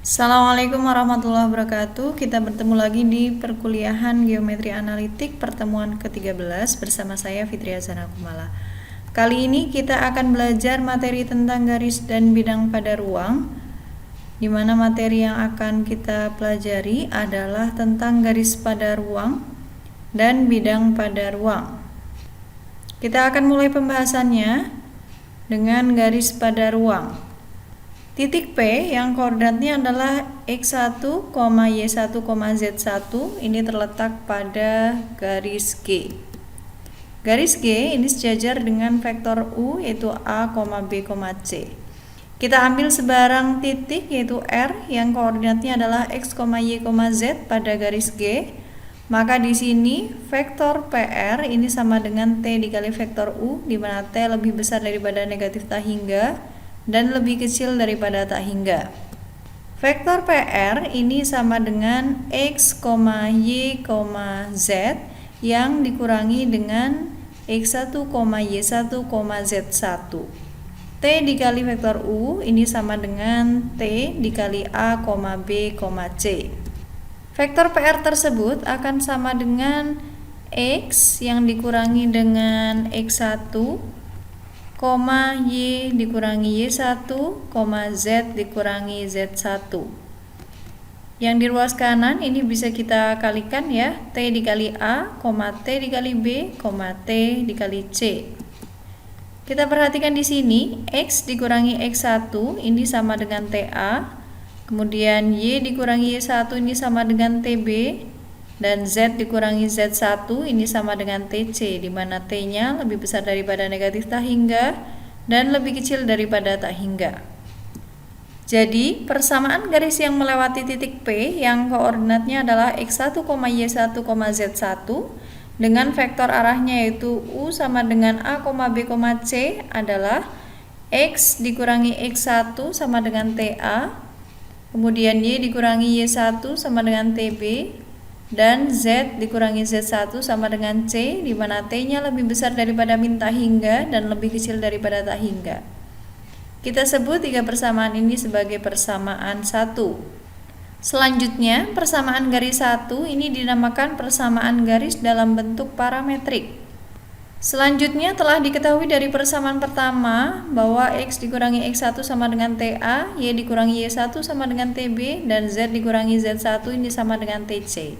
Assalamualaikum warahmatullahi wabarakatuh. Kita bertemu lagi di perkuliahan Geometri Analitik pertemuan ke-13 bersama saya Fitri Azana Kumala. Kali ini kita akan belajar materi tentang garis dan bidang pada ruang, di mana materi yang akan kita pelajari adalah tentang garis pada ruang dan bidang pada ruang. Kita akan mulai pembahasannya dengan garis pada ruang. Titik P yang koordinatnya adalah X1, Y1, Z1 ini terletak pada garis G. Garis G ini sejajar dengan vektor U yaitu A, B, C. Kita ambil sebarang titik yaitu R yang koordinatnya adalah X, Y, Z pada garis G. Maka di sini vektor PR ini sama dengan T dikali vektor U, di mana T lebih besar daripada negatif tak hingga dan lebih kecil daripada tak hingga. Vektor PR ini sama dengan X, Y, Z yang dikurangi dengan X1, Y1, Z1. T dikali vektor U ini sama dengan T dikali A, B, C. Vektor PR tersebut akan sama dengan X yang dikurangi dengan X1, Y dikurangi Y1, Z dikurangi Z1. Yang di ruas kanan ini bisa kita kalikan ya, T dikali A, T dikali B, T dikali C. Kita perhatikan di sini, X dikurangi X1 ini sama dengan TA, kemudian Y dikurangi Y1 ini sama dengan TB, dan Z dikurangi Z1 ini sama dengan TC, di mana T-nya lebih besar daripada negatif tak hingga dan lebih kecil daripada tak hingga. Jadi, persamaan garis yang melewati titik P yang koordinatnya adalah X1, Y1, Z1 dengan vektor arahnya yaitu U sama dengan A, B, C adalah X dikurangi X1 sama dengan TA, kemudian Y dikurangi Y1 sama dengan TB, dan Z dikurangi Z1 sama dengan C, di mana T-nya lebih besar daripada min tak hingga dan lebih kecil daripada tak hingga. Kita sebut tiga persamaan ini sebagai persamaan 1. Selanjutnya, persamaan garis 1 ini dinamakan persamaan garis dalam bentuk parametrik. Selanjutnya telah diketahui dari persamaan pertama bahwa X dikurangi X1 sama dengan TA, Y dikurangi Y1 sama dengan TB, dan Z dikurangi Z1 ini sama dengan TC.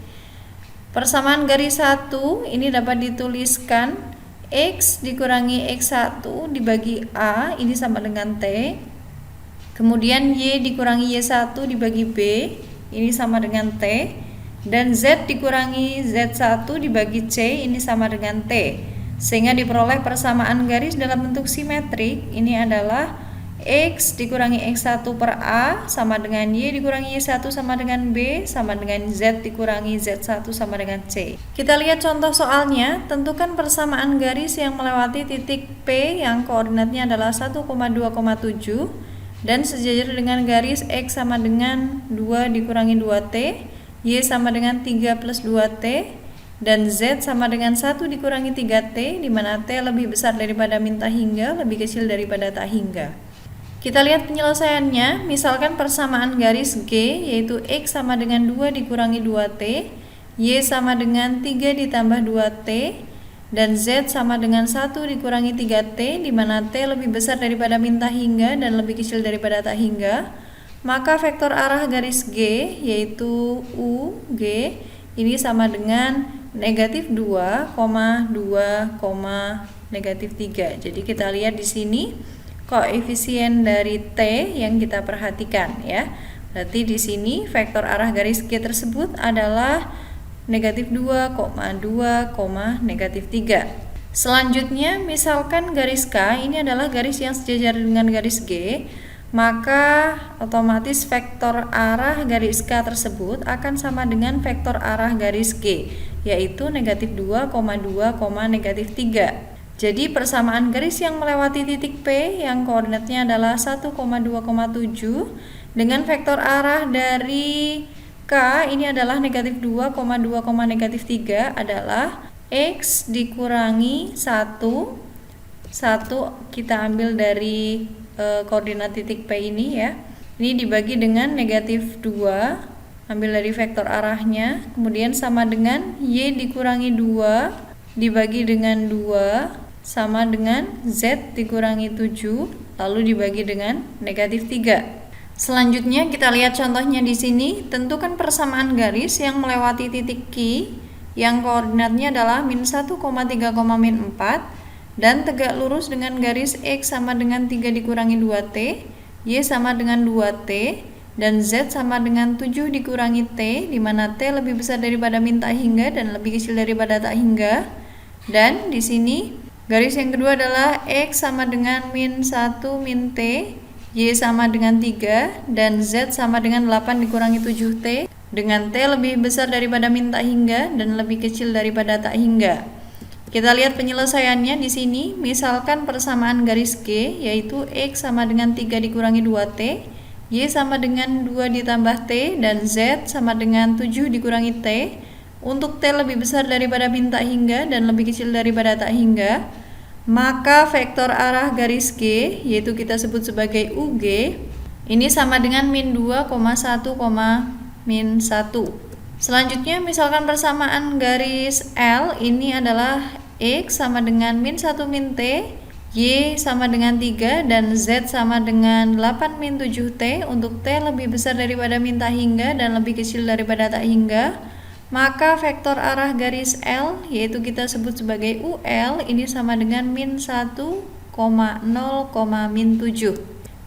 Persamaan garis 1 ini dapat dituliskan X dikurangi X1 dibagi A ini sama dengan T, kemudian Y dikurangi Y1 dibagi B ini sama dengan T, dan Z dikurangi Z1 dibagi C ini sama dengan T, sehingga diperoleh persamaan garis dalam bentuk simetrik. Ini adalah X dikurangi X1 per A sama dengan Y dikurangi Y1 sama dengan B sama dengan Z dikurangi Z1 sama dengan C. Kita lihat contoh soalnya. Tentukan persamaan garis yang melewati titik P yang koordinatnya adalah 1,2,7 dan sejajar dengan garis X sama dengan 2 dikurangi 2T, Y sama dengan 3 plus 2T, dan Z sama dengan 1 dikurangi 3T, di mana T lebih besar daripada min tak hingga, lebih kecil daripada tak hingga. Kita lihat penyelesaiannya. Misalkan persamaan garis G yaitu X sama dengan 2 dikurangi 2T, Y sama dengan 3 ditambah 2T, dan Z sama dengan 1 dikurangi 3T, di mana T lebih besar daripada min tak hingga dan lebih kecil daripada tak hingga. Maka vektor arah garis G yaitu UG ini sama dengan negatif 2, 2, negatif 3. Jadi kita lihat di sini koefisien dari T yang kita perhatikan ya. Berarti di sini vektor arah garis G tersebut adalah negatif 2, negatif 3. Selanjutnya, misalkan garis K ini adalah garis yang sejajar dengan garis G, maka otomatis vektor arah garis K tersebut akan sama dengan vektor arah garis G, yaitu negatif 2, negatif 3. Jadi persamaan garis yang melewati titik P yang koordinatnya adalah 1,2,7 dengan vektor arah dari K ini adalah negatif 2, negatif 3 adalah X dikurangi 1 kita ambil dari koordinat titik P ini ya. Ini dibagi dengan negatif 2, ambil dari vektor arahnya, kemudian sama dengan Y dikurangi 2 dibagi dengan 2 sama dengan Z dikurangi 7, lalu dibagi dengan negatif 3. Selanjutnya kita lihat contohnya di sini. Tentukan persamaan garis yang melewati titik Q yang koordinatnya adalah -1, 3, -4 dan tegak lurus dengan garis X sama dengan 3 dikurangi 2T, Y sama dengan 2T, dan Z sama dengan 7 dikurangi T, di mana T lebih besar daripada min tak hingga dan lebih kecil daripada tak hingga. Dan di sini garis yang kedua adalah X sama dengan -1 min T, Y sama dengan 3, dan Z sama dengan 8 dikurangi 7T, dengan T lebih besar daripada min tak hingga dan lebih kecil daripada tak hingga. Kita lihat penyelesaiannya di sini. Misalkan persamaan garis G, yaitu X sama dengan 3 dikurangi 2T, Y sama dengan 2 ditambah T, dan Z sama dengan 7 dikurangi T. Untuk T lebih besar daripada min tak hingga dan lebih kecil daripada tak hingga, maka vektor arah garis G, yaitu kita sebut sebagai UG, ini sama dengan -2, 1, -1. Selanjutnya misalkan persamaan garis L ini adalah X sama dengan -1 min T, Y sama dengan 3, dan Z sama dengan 8 min 7T. Untuk T lebih besar daripada min tak hingga dan lebih kecil daripada tak hingga, maka vektor arah garis L, yaitu kita sebut sebagai UL, ini sama dengan -1, 0, -7.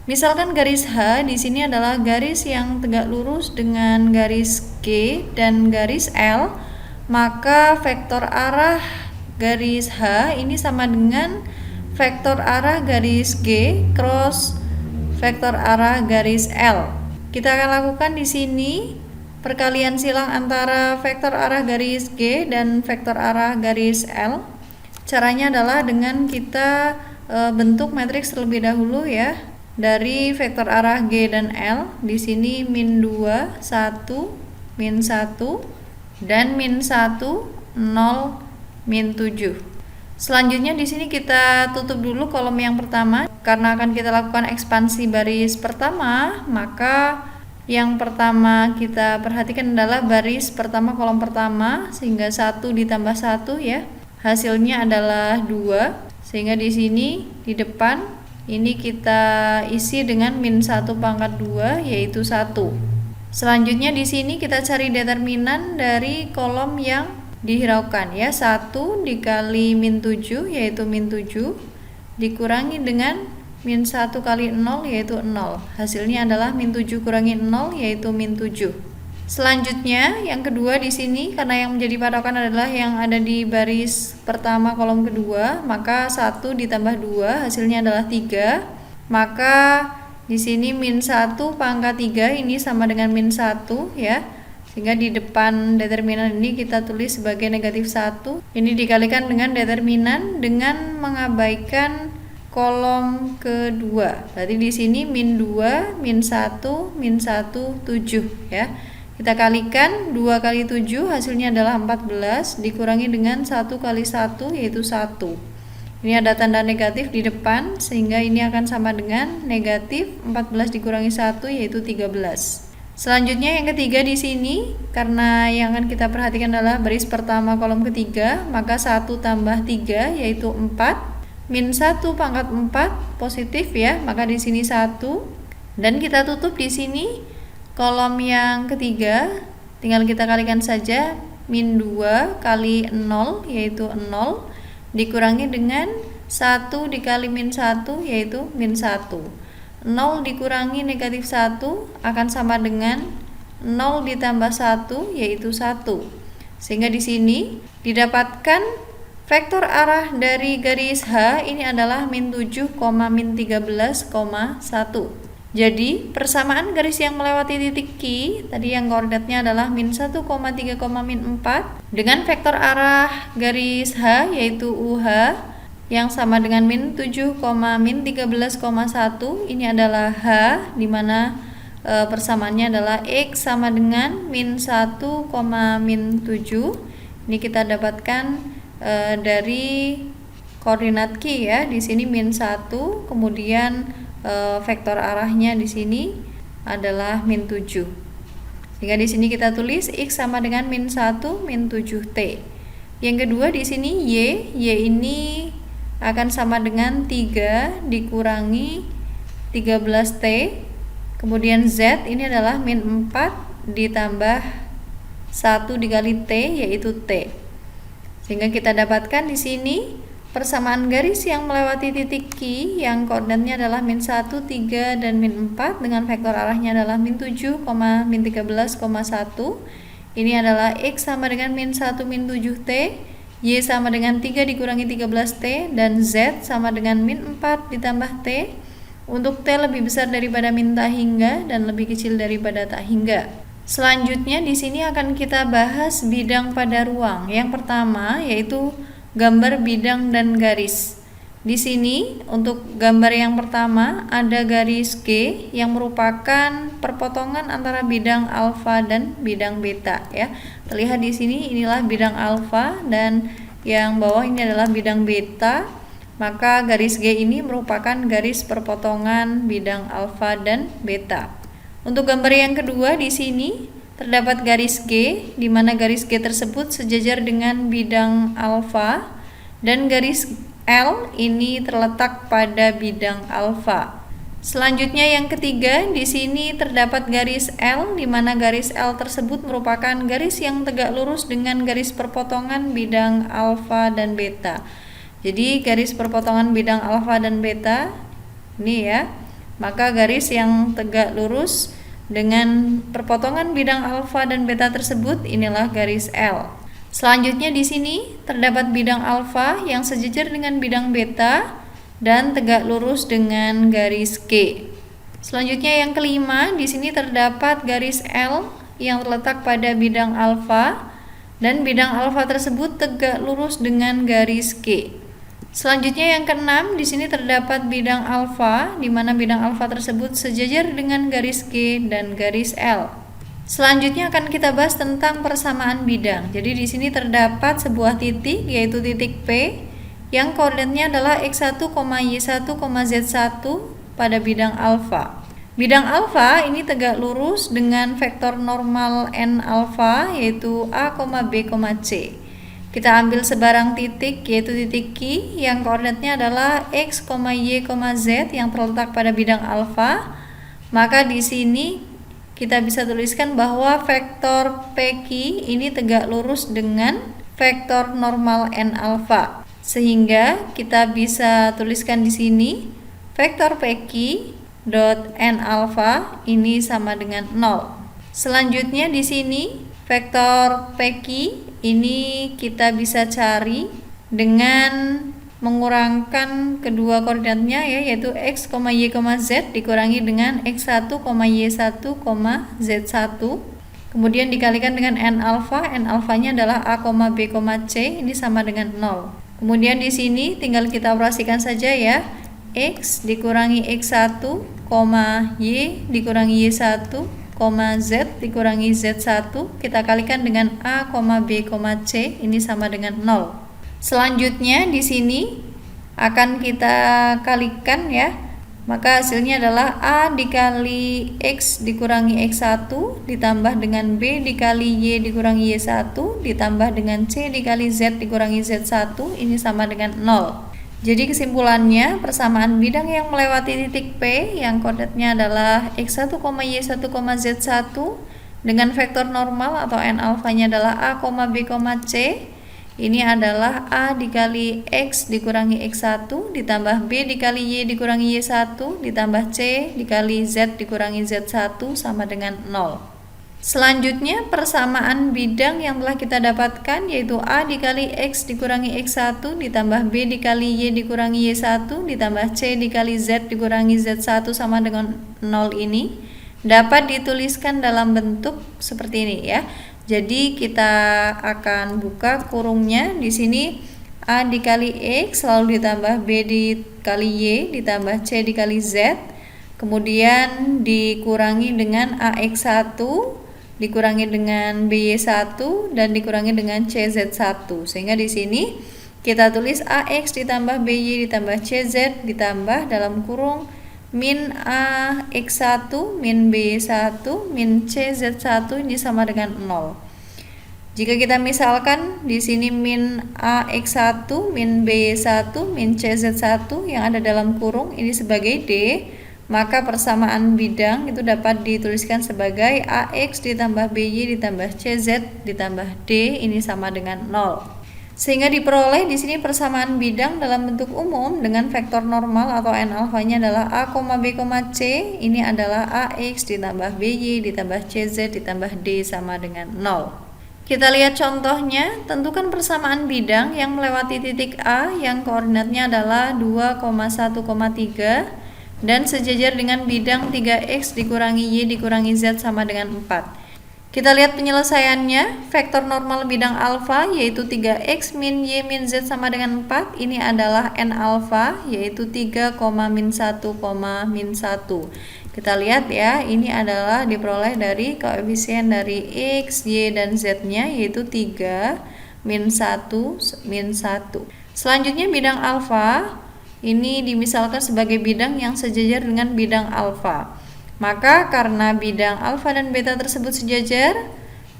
Misalkan garis H di sini adalah garis yang tegak lurus dengan garis G dan garis L, maka vektor arah garis H ini sama dengan vektor arah garis G cross vektor arah garis L. Kita akan lakukan di sini perkalian silang antara vektor arah garis G dan vektor arah garis L. Caranya adalah dengan kita bentuk matriks terlebih dahulu ya. Dari vektor arah G dan L, di sini -2, 1, -1, dan -1, 0, -7. Selanjutnya di sini kita tutup dulu kolom yang pertama. Karena akan kita lakukan ekspansi baris pertama, maka yang pertama kita perhatikan adalah baris pertama kolom pertama, sehingga 1 ditambah 1 ya, hasilnya adalah 2, sehingga di sini di depan ini kita isi dengan -1 pangkat 2 yaitu 1. Selanjutnya di sini kita cari determinan dari kolom yang dihiraukan ya. 1 dikali -7 yaitu -7 dikurangi dengan -1 kali 0 yaitu 0. Hasilnya adalah -7 kurangi 0 yaitu -7. Selanjutnya yang kedua di sini, karena yang menjadi patokan adalah yang ada di baris pertama kolom kedua, maka 1 ditambah 2 hasilnya adalah 3. Maka di sini -1 pangkat 3 ini sama dengan -1 ya. Sehingga di depan determinan ini kita tulis sebagai -1. Ini dikalikan dengan determinan dengan mengabaikan kolom kedua. Berarti di sini -2, -1, -1, 7 ya. Kita kalikan 2 kali 7 hasilnya adalah 14 dikurangi dengan 1 kali 1 yaitu 1. Ini ada tanda negatif di depan sehingga ini akan sama dengan negatif 14 dikurangi 1 yaitu 13. Selanjutnya yang ketiga di sini, karena yang akan kita perhatikan adalah baris pertama kolom ketiga, maka 1 tambah 3 yaitu 4. -1 pangkat 4 positif ya, maka di sini 1, dan kita tutup di sini kolom yang ketiga, tinggal kita kalikan saja -2 kali 0 yaitu 0 dikurangi dengan 1 dikali -1 yaitu -1. 0 dikurangi negatif 1 akan sama dengan 0 ditambah 1 yaitu 1. Sehingga di sini didapatkan vektor arah dari garis H ini adalah -7, -13,1. Jadi persamaan garis yang melewati titik Q tadi yang koordinatnya adalah -1, 3, dengan vektor arah garis H yaitu UH yang sama dengan -7, -13,1. Ini adalah H, di mana persamaannya adalah X sama dengan -1, -7. Ini kita dapatkan dari koordinat Q ya. Di sini -1, kemudian vektor arahnya di sini adalah min 7. Sehingga di sini kita tulis X sama dengan min 1 min 7T. Yang kedua di sini Y ini akan sama dengan 3 dikurangi 13T. Kemudian Z ini adalah min 4 ditambah 1 dikali T, yaitu T. Sehingga kita dapatkan di sini persamaan garis yang melewati titik Q yang koordinatnya adalah min 1, 3, dan min 4 dengan vektor arahnya adalah min 7, min 13, 1. Ini adalah X sama dengan min 1 min 7T, Y sama dengan 3 dikurangi 13T, dan Z sama dengan min 4 ditambah T. Untuk T lebih besar daripada min tak hingga dan lebih kecil daripada tak hingga. Selanjutnya di sini akan kita bahas bidang pada ruang. Yang pertama yaitu gambar bidang dan garis. Di sini untuk gambar yang pertama ada garis G yang merupakan perpotongan antara bidang alfa dan bidang beta ya. Terlihat di sini inilah bidang alfa dan yang bawah ini adalah bidang beta. Maka garis G ini merupakan garis perpotongan bidang alfa dan beta. Untuk gambar yang kedua di sini terdapat garis G, di mana garis G tersebut sejajar dengan bidang alfa dan garis L ini terletak pada bidang alfa. Selanjutnya yang ketiga, di sini terdapat garis L, di mana garis L tersebut merupakan garis yang tegak lurus dengan garis perpotongan bidang alfa dan beta. Jadi garis perpotongan bidang alfa dan beta ini ya, maka garis yang tegak lurus dengan perpotongan bidang alfa dan beta tersebut inilah garis L. Selanjutnya di sini terdapat bidang alfa yang sejajar dengan bidang beta dan tegak lurus dengan garis K. Selanjutnya yang kelima, di sini terdapat garis L yang terletak pada bidang alfa dan bidang alfa tersebut tegak lurus dengan garis K. Selanjutnya yang keenam, di sini terdapat bidang alfa, di mana bidang alfa tersebut sejajar dengan garis G dan garis L. Selanjutnya akan kita bahas tentang persamaan bidang. Jadi di sini terdapat sebuah titik, yaitu titik P, yang koordinatnya adalah x1, y1, z1 pada bidang alfa. Bidang alfa ini tegak lurus dengan vektor normal n alfa, yaitu a, b, c. Kita ambil sebarang titik, yaitu titik Q yang koordinatnya adalah x, y, z yang terletak pada bidang alfa. Maka di sini kita bisa tuliskan bahwa vektor PQ ini tegak lurus dengan vektor normal n alfa. Sehingga kita bisa tuliskan di sini vektor PQ dot n alfa ini sama dengan 0. Selanjutnya di sini vektor PQ ini kita bisa cari dengan mengurangkan kedua koordinatnya ya, yaitu x, y, z dikurangi dengan x1, y1, z1. Kemudian dikalikan dengan n alfanya adalah a, b, c, ini sama dengan 0. Kemudian di sini tinggal kita operasikan saja ya, x dikurangi x1, y dikurangi y1, z dikurangi z1, kita kalikan dengan a, b, c, ini sama dengan 0. Selanjutnya di sini akan kita kalikan ya, maka hasilnya adalah a dikali x dikurangi x1 ditambah dengan b dikali y dikurangi y1 ditambah dengan c dikali z dikurangi z1, ini sama dengan 0. Jadi kesimpulannya, persamaan bidang yang melewati titik P yang koordinatnya adalah x1, y1, z1 dengan vektor normal atau n alfanya adalah a, b, c. Ini adalah a dikali x dikurangi x1 ditambah b dikali y dikurangi y1 ditambah c dikali z dikurangi z1 sama dengan 0. Selanjutnya persamaan bidang yang telah kita dapatkan yaitu a dikali x dikurangi x1 ditambah b dikali y dikurangi y1 ditambah c dikali z dikurangi z1 sama dengan 0 ini dapat dituliskan dalam bentuk seperti ini ya. Jadi kita akan buka kurungnya. Di sini a dikali x lalu ditambah b dikali y ditambah c dikali z, kemudian dikurangi dengan ax1 dikurangi dengan by1 dan dikurangi dengan cz1. Sehingga di sini kita tulis ax ditambah by ditambah cz ditambah dalam kurung min A X1, min B1, min C Z1 ini sama dengan 0. Jika kita misalkan di sini min A X1, min B1, min C Z1 yang ada dalam kurung ini sebagai D, maka persamaan bidang itu dapat dituliskan sebagai AX ditambah BY ditambah CZ ditambah D ini sama dengan 0. Sehingga diperoleh di sini persamaan bidang dalam bentuk umum dengan vektor normal atau n alfanya adalah A, B, C. Ini adalah AX ditambah BY ditambah CZ ditambah D sama dengan 0. Kita lihat contohnya, tentukan persamaan bidang yang melewati titik A yang koordinatnya adalah 2,1,3 dan sejajar dengan bidang 3X dikurangi Y dikurangi Z sama dengan 4. Kita lihat penyelesaiannya, vektor normal bidang alfa yaitu 3x min y min z sama dengan 4. Ini adalah n alfa yaitu 3, min 1, min 1. Kita lihat ya, ini adalah diperoleh dari koefisien dari x, y, dan z-nya yaitu 3, min 1, min 1. Selanjutnya bidang alfa ini dimisalkan sebagai bidang yang sejajar dengan bidang alfa. Maka karena bidang alfa dan beta tersebut sejajar,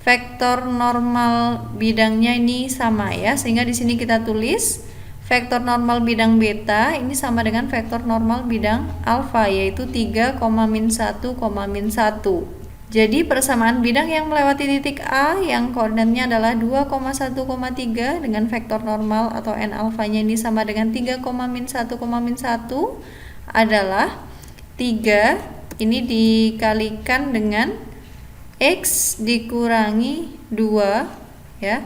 vektor normal bidangnya ini sama ya, sehingga di sini kita tulis vektor normal bidang beta ini sama dengan vektor normal bidang alfa yaitu 3, min 1, min 1. Jadi persamaan bidang yang melewati titik A yang koordinatnya adalah 2,1,3 dengan vektor normal atau n alfanya ini sama dengan 3, min 1, min 1 adalah 3 ini dikalikan dengan X dikurangi 2 ya.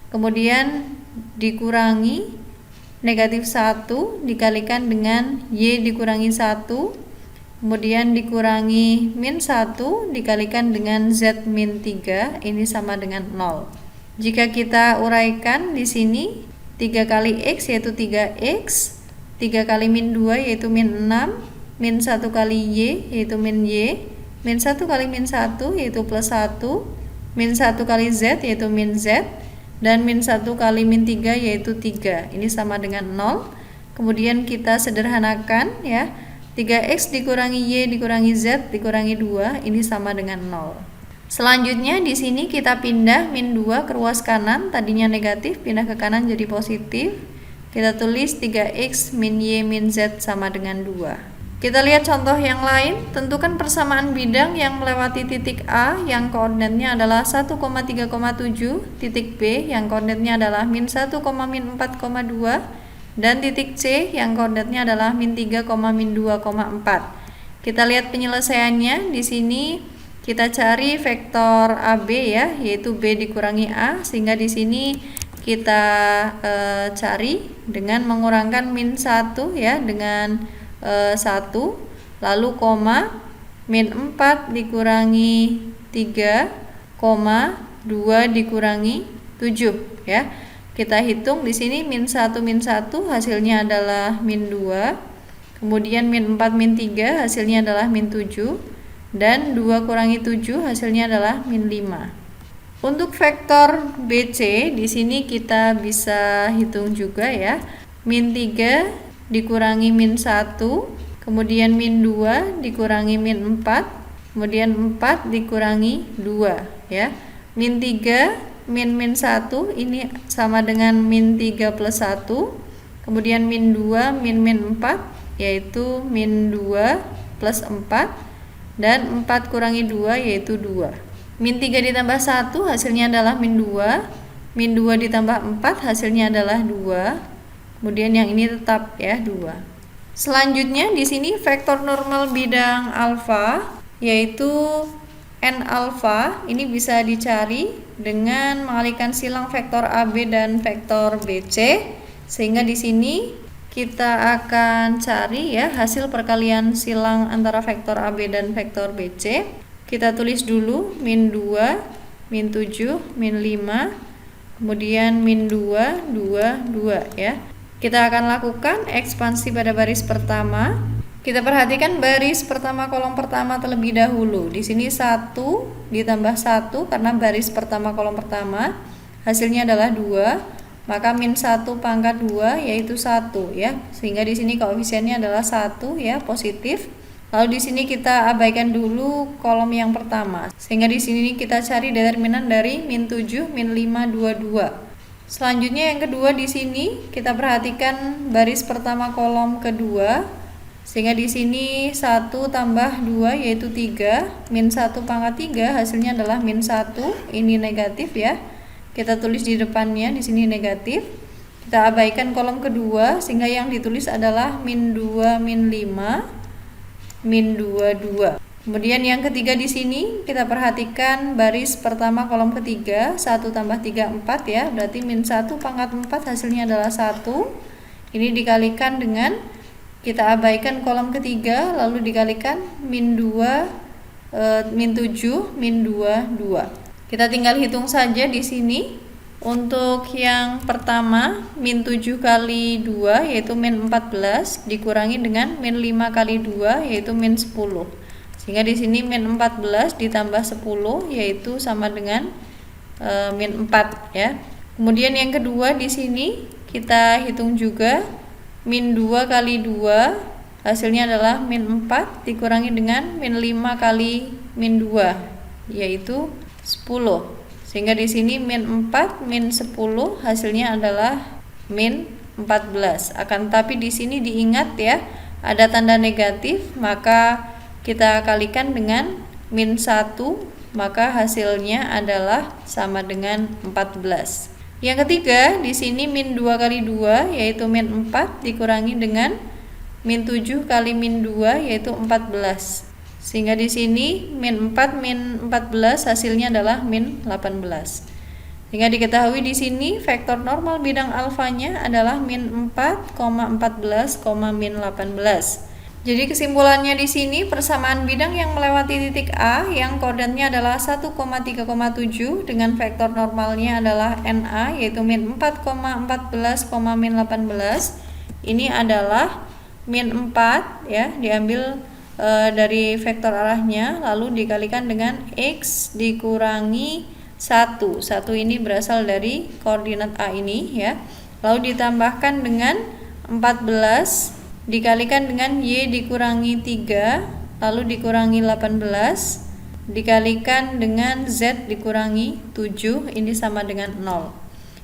Kemudian dikurangi negatif 1 dikalikan dengan Y dikurangi 1. Kemudian dikurangi min 1 dikalikan dengan Z min 3 ini sama dengan 0. Jika kita uraikan di sini 3 kali X yaitu 3X, 3 kali min 2 yaitu min 6, min 1 kali Y yaitu min Y, min 1 kali min 1 yaitu plus 1, min 1 kali Z yaitu min Z, dan min 1 kali min 3 yaitu 3. Ini sama dengan 0. Kemudian kita sederhanakan ya, 3X dikurangi Y dikurangi Z dikurangi 2 ini sama dengan 0. Selanjutnya di sini kita pindah min 2 ke ruas kanan, tadinya negatif pindah ke kanan jadi positif. Kita tulis 3X min Y min Z sama dengan 2. Kita lihat contoh yang lain, tentukan persamaan bidang yang melewati titik A yang koordinatnya adalah 1,3,7, titik B yang koordinatnya adalah min 1, min 4,2, dan titik C yang koordinatnya adalah min 3, min 2,4. Kita lihat penyelesaiannya, di sini kita cari vektor AB ya, yaitu B dikurangi A, sehingga di sini kita cari dengan mengurangkan min 1 ya, dengan 1, lalu koma min 4 dikurangi 3, 2 dikurangi 7 ya. Kita hitung di sini min 1 hasilnya adalah min 2, kemudian min 4 min 3 hasilnya adalah min 7, dan 2 kurangi 7 hasilnya adalah min 5. Untuk vektor BC di sini kita bisa hitung juga ya. Min 3 dikurangi min 1, kemudian min 2 dikurangi min 4, kemudian 4 dikurangi 2 ya. Min 3 min 1 ini sama dengan min 3 plus 1, kemudian min 2 min 4 yaitu min 2 plus 4, dan 4 kurangi 2 yaitu 2. Min 3 ditambah 1 hasilnya adalah min 2, min 2 ditambah 4 hasilnya adalah 2. Kemudian yang ini tetap ya 2. Selanjutnya di sini vektor normal bidang alfa yaitu n alfa ini bisa dicari dengan mengalihkan silang vektor AB dan vektor BC, sehingga di sini kita akan cari ya hasil perkalian silang antara vektor AB dan vektor BC. Kita tulis dulu min 2, min 7, min 5, kemudian min 2, 2, 2 ya. Kita akan lakukan ekspansi pada baris pertama. Kita perhatikan baris pertama kolom pertama terlebih dahulu. Di sini 1 ditambah 1 karena baris pertama kolom pertama hasilnya adalah 2, maka min 1 pangkat 2 yaitu 1 ya. Sehingga di sini koefisiennya adalah 1 ya, positif. Lalu di sini kita abaikan dulu kolom yang pertama. Sehingga di sini kita cari determinan dari min 7, min 5, 22. Selanjutnya yang kedua di sini kita perhatikan baris pertama kolom kedua. Sehingga di sini 1 tambah 2 yaitu 3, min 1 pangkat 3 hasilnya adalah min 1. Ini negatif ya. Kita tulis di depannya di sini negatif. Kita abaikan kolom kedua sehingga yang ditulis adalah min 2, min 5. Min 22. Kemudian yang ketiga di sini kita perhatikan baris pertama kolom ketiga 1 tambah 3 4 ya, berarti min 1 pangkat 4 hasilnya adalah 1. Ini dikalikan dengan kita abaikan kolom ketiga lalu dikalikan min 2 min 7 min 22. Kita tinggal hitung saja di sini. Untuk yang pertama min 7 kali 2 yaitu min 14 dikurangi dengan min 5 kali 2 yaitu min 10. Sehingga di sini min 14 ditambah 10 yaitu sama dengan min 4 ya. Kemudian yang kedua di sini kita hitung juga min 2 kali 2 hasilnya adalah min 4 dikurangi dengan min 5 kali min 2 yaitu 10. Sehingga di sini min 4 min 10 hasilnya adalah min 14. Akan tetapi di sini diingat ya, ada tanda negatif, maka kita kalikan dengan min 1, maka hasilnya adalah sama dengan 14. Yang ketiga, di sini min 2 kali 2 yaitu min 4 dikurangi dengan min 7 kali min 2 yaitu 14. Sehingga di sini min 4 min 14 hasilnya adalah min 18. Sehingga diketahui di sini vektor normal bidang alfanya adalah min 4, 14, min 18. Jadi kesimpulannya di sini persamaan bidang yang melewati titik A yang koordinatnya adalah 1,3,7 dengan vektor normalnya adalah NA yaitu min 4, 14, min 18. Ini adalah min 4 ya, diambil dari vektor arahnya lalu dikalikan dengan X dikurangi 1. 1 ini berasal dari koordinat A ini ya. Lalu ditambahkan dengan 14 dikalikan dengan Y dikurangi 3 lalu dikurangi 18 dikalikan dengan Z dikurangi 7, ini sama dengan 0.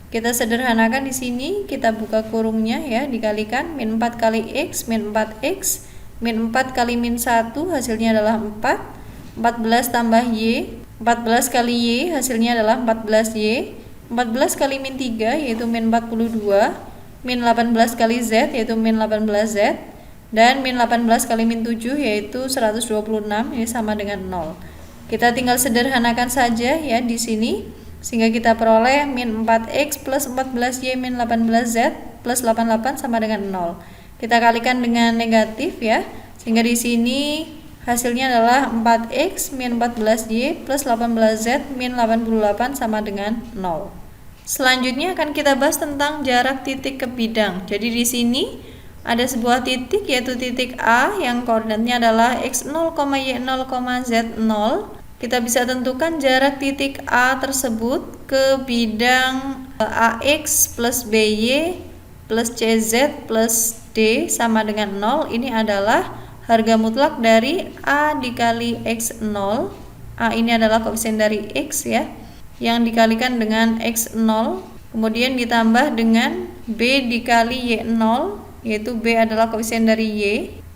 Kita sederhanakan di sini, kita buka kurungnya ya, dikalikan min 4 kali X min 4X min 4 kali min 1 hasilnya adalah 4. 14 tambah Y, 14 kali Y hasilnya adalah 14Y. 14 kali min 3 yaitu min 42. Min 18 kali Z yaitu min 18Z. Dan min 18 kali min 7 yaitu 126, ini sama dengan 0. Kita tinggal sederhanakan saja ya di sini. Sehingga kita peroleh min 4X plus 14Y min 18Z plus 88 sama dengan 0. Kita kalikan dengan negatif ya, sehingga di sini hasilnya adalah 4X min 14Y plus 18Z min 88 sama dengan 0. Selanjutnya akan kita bahas tentang jarak titik ke bidang. Jadi di sini ada sebuah titik yaitu titik A yang koordinatnya adalah X0, Y0, Z0. Kita bisa tentukan jarak titik A tersebut ke bidang AX plus BY plus CZ plus D sama dengan 0. Ini adalah harga mutlak dari A dikali X0. A ini adalah koefisien dari X ya, yang dikalikan dengan X0 kemudian ditambah dengan B dikali Y0, yaitu B adalah koefisien dari Y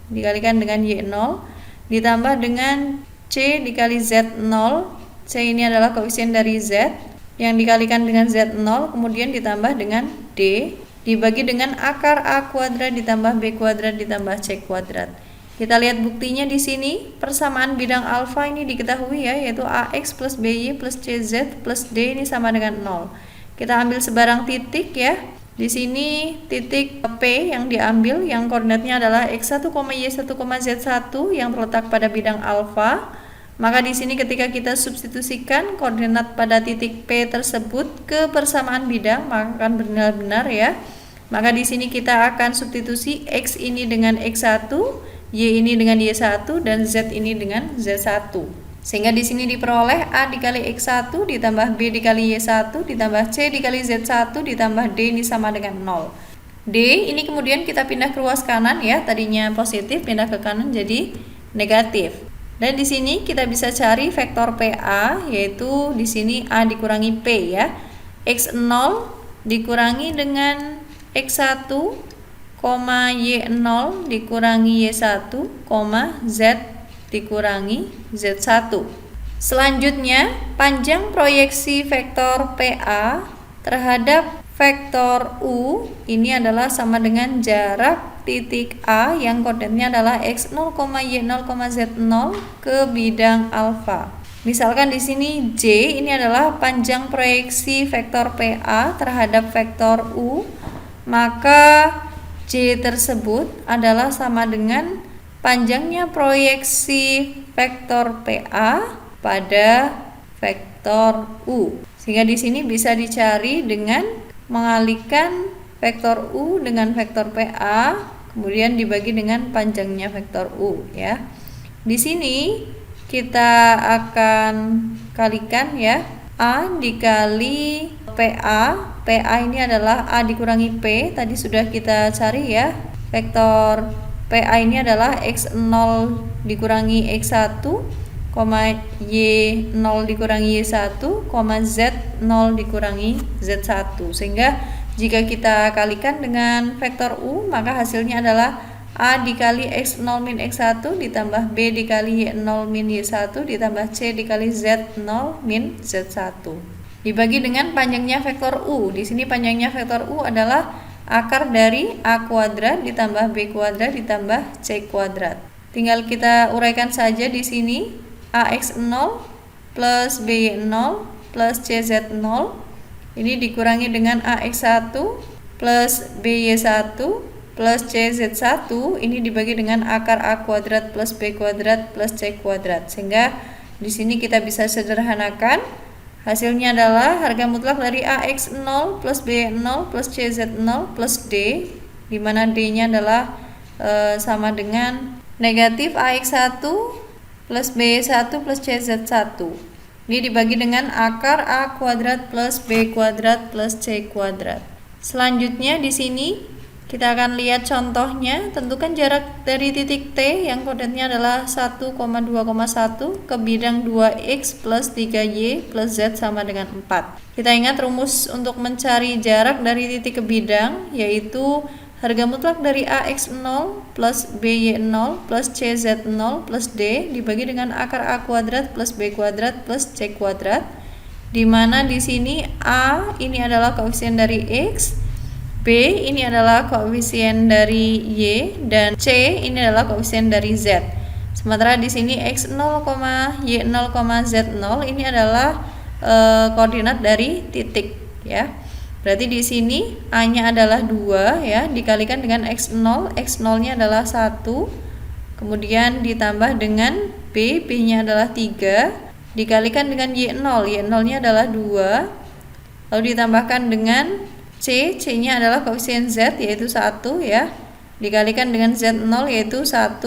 dikalikan dengan Y0 ditambah dengan C dikali Z0. C ini adalah koefisien dari Z yang dikalikan dengan Z0 kemudian ditambah dengan D dibagi dengan akar A kuadrat ditambah B kuadrat ditambah C kuadrat. Kita lihat buktinya di sini. Persamaan bidang alfa ini diketahui ya, yaitu AX plus BY plus CZ plus D ini sama dengan 0. Kita ambil sebarang titik ya. Di sini titik P yang diambil yang koordinatnya adalah X1, Y1, Z1 yang terletak pada bidang alfa. Maka di sini ketika kita substitusikan koordinat pada titik P tersebut ke persamaan bidang, maka akan benar-benar ya. Maka di sini kita akan substitusi X ini dengan X1, Y ini dengan Y1 dan Z ini dengan Z1. Sehingga di sini diperoleh A dikali X1 ditambah B dikali Y1 ditambah C dikali Z1 ditambah D ini sama dengan 0. D ini kemudian kita pindah ke ruas kanan ya, tadinya positif pindah ke kanan jadi negatif. Dan di sini kita bisa cari vektor PA, yaitu di sini A dikurangi P ya. X0 dikurangi dengan X1, Y0 dikurangi Y1, Z dikurangi Z1. Selanjutnya, panjang proyeksi vektor PA terhadap vektor U ini adalah sama dengan jarak titik A yang koordinatnya adalah X0, Y0, Z0 ke bidang alfa. Misalkan di sini J ini adalah panjang proyeksi vektor PA terhadap vektor U, maka J tersebut adalah sama dengan panjangnya proyeksi vektor PA pada vektor U. Sehingga di sini bisa dicari dengan mengalihkan vektor U dengan vektor PA, kemudian dibagi dengan panjangnya vektor U ya. Di sini kita akan kalikan ya, A dikali PA. PA ini adalah A dikurangi P, tadi sudah kita cari ya. Vektor PA ini adalah X0 dikurangi X1, Y0 dikurangi Y1, Z0 dikurangi Z1. Sehingga jika kita kalikan dengan vektor U, maka hasilnya adalah A dikali X0 min X1 ditambah B dikali Y0 min Y1 ditambah C dikali Z0 min Z1. Dibagi dengan panjangnya vektor U. Di sini panjangnya vektor U adalah akar dari A kuadrat ditambah B kuadrat ditambah C kuadrat. Tinggal kita uraikan saja di sini. AX0 plus BY0 plus CZ0 ini dikurangi dengan AX1 plus BY1 plus CZ1 ini dibagi dengan akar A kuadrat plus B kuadrat plus C kuadrat. Sehingga di sini kita bisa sederhanakan, hasilnya adalah harga mutlak dari AX0 plus BY0 plus CZ0 plus D, di mana D-nya adalah sama dengan negatif AX1 plus B1 plus CZ1. Ini dibagi dengan akar A kuadrat plus B kuadrat plus C kuadrat. Selanjutnya di sini kita akan lihat contohnya. Tentukan jarak dari titik T yang koordinatnya adalah 1,2,1 ke bidang 2x plus 3y plus z sama dengan 4. Kita ingat rumus untuk mencari jarak dari titik ke bidang, yaitu harga mutlak dari AX0 plus BY0 plus CZ0 plus D dibagi dengan akar A kuadrat plus B kuadrat plus C kuadrat, di mana di sini A ini adalah koefisien dari X, B ini adalah koefisien dari Y, dan C ini adalah koefisien dari Z. Sementara di sini X0, Y0, Z0 ini adalah koordinat dari titik ya. Berarti di sini A-nya adalah 2 ya, dikalikan dengan X0, X0-nya adalah 1, kemudian ditambah dengan B, B-nya adalah 3, dikalikan dengan Y0, Y0-nya adalah 2, lalu ditambahkan dengan C, C-nya adalah koefisien Z yaitu 1 ya, dikalikan dengan Z0 yaitu 1,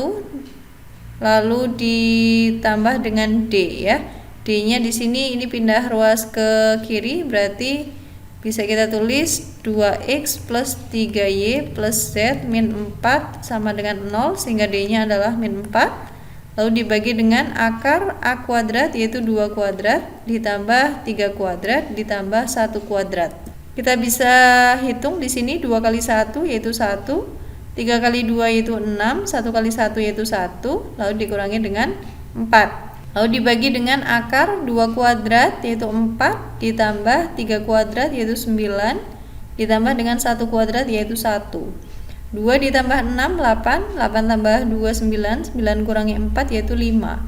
lalu ditambah dengan D ya. D-nya di sini ini pindah ruas ke kiri, berarti bisa kita tulis 2x plus 3y plus z min 4 sama dengan 0, sehingga D-nya adalah min 4. Lalu dibagi dengan akar A kuadrat yaitu 2 kuadrat ditambah 3 kuadrat ditambah 1 kuadrat. Kita bisa hitung di sini 2 kali 1 yaitu 1, 3 kali 2 yaitu 6, 1 kali 1 yaitu 1, lalu dikurangi dengan 4. Lalu dibagi dengan akar 2 kuadrat yaitu 4 ditambah 3 kuadrat yaitu 9 ditambah dengan 1 kuadrat yaitu 1. 2 ditambah 6 8, 8 tambah 2 9, 9 kurangi 4 yaitu 5.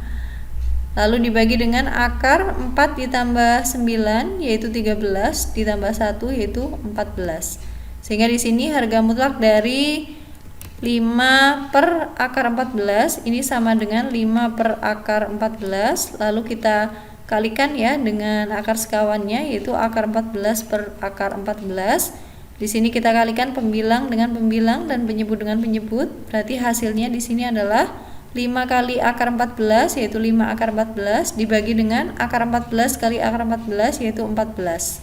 Lalu dibagi dengan akar 4 ditambah 9 yaitu 13 ditambah 1 yaitu 14. Sehingga di sini harga mutlak dari 5 per akar 14 ini sama dengan 5 per akar 14, lalu kita kalikan ya dengan akar sekawannya yaitu akar 14 per akar 14. Di sini kita kalikan pembilang dengan pembilang dan penyebut dengan penyebut, berarti hasilnya di sini adalah 5 kali akar 14 yaitu 5 akar 14 dibagi dengan akar 14 kali akar 14 yaitu 14.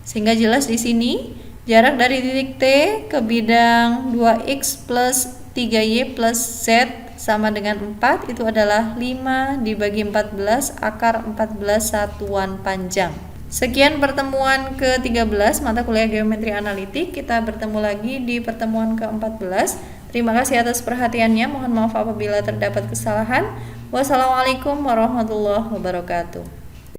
Sehingga jelas di sini jarak dari titik T ke bidang 2x plus 3y plus z sama dengan 4, itu adalah 5 dibagi 14 akar 14 satuan panjang. Sekian pertemuan ke-13 mata kuliah geometri analitik. Kita bertemu lagi di pertemuan ke-14. Terima kasih atas perhatiannya. Mohon maaf apabila terdapat kesalahan. Wassalamualaikum warahmatullahi wabarakatuh.